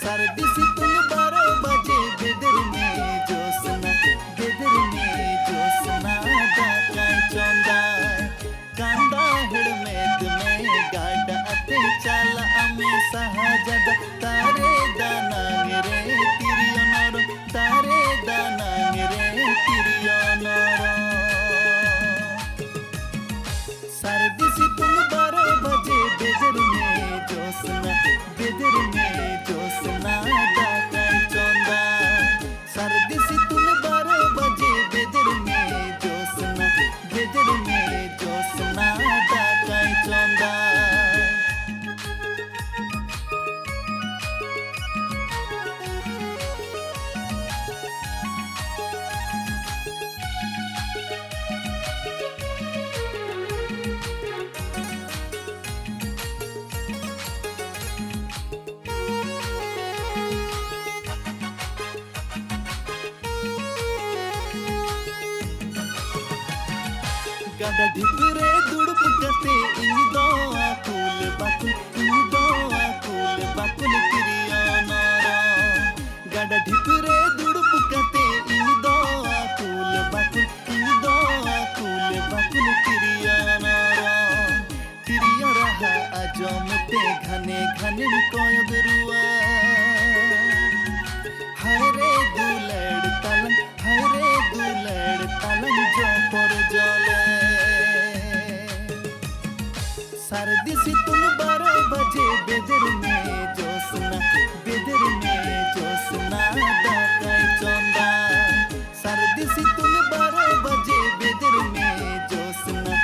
सर्दी सितुंग 12 बजे बेदर में जोसना बेदर में जोसना दाकाय चौंदाय कांदा हिड़मेत में गाड़ा अते चाला अमे सहाजदा तारे दाना रे तिरियो नरो तारे दाना रे तिरियो नरो सर्दी सितुंग 12 बजे बेदर में जोसना बेदर में जोसना दाकाय चौंदाय सर्दी सितुंग 12 बजे बेदर में जोसना बेदर में जोसना दाकाय चौंदाय गाड़ा ढिपरे दुड़प कते इंदो आकुल बाकुल तिरियो नरो गाड़ा ढिपरे दुड़प कते इंदो आकुल बाकुल तिरियो नरो तिरियो रहा अजमते घने घने कोयग रुआ हरे दुलड़ तालन जो पर जले सर्दी सितुंग 12 बजे बेदर में जोसना दाकाय चौंदाय सर्दी सितुंग 12 बजे बेदर में जोसना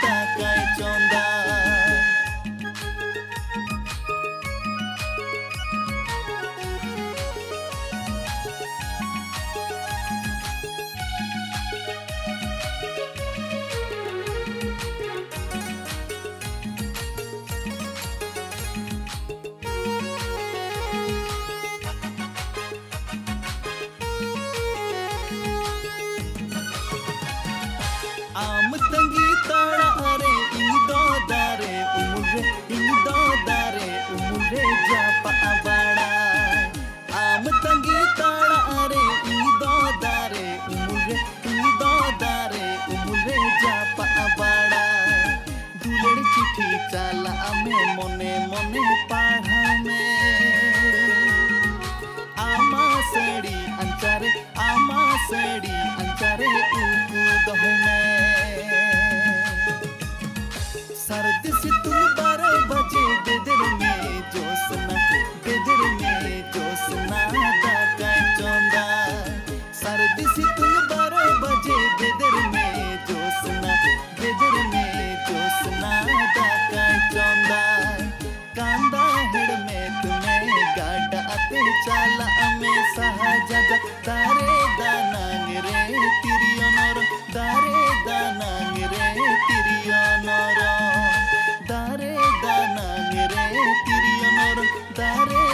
दाकाय चौंदाय आम तंगी ताड़ा अरे इंदो दारे उमुरे जापा अबाड़ा आम तंगी ताड़ा अरे इंदो दारे उमुरे जापा अबाड़ा दुलड़ चिट्ठी चाला अमे मने मने पढ़ा में आमा सेड़ी अंचारे उकू दहने सर्दी सितुंग 12 बजे बेदर में जोसना दाकाय चौंदाय सर्दी सितुंग 12 बजे बेदर में जोसना दाकाय चौंदाय कांदा हिड़मेत में गाड़ा अते चाला अमे सहाजदा तारे दाना रे तिरियो नरो दारे दाना रे तिरियो नरो दारे दाना रे तिरियो नरो दारे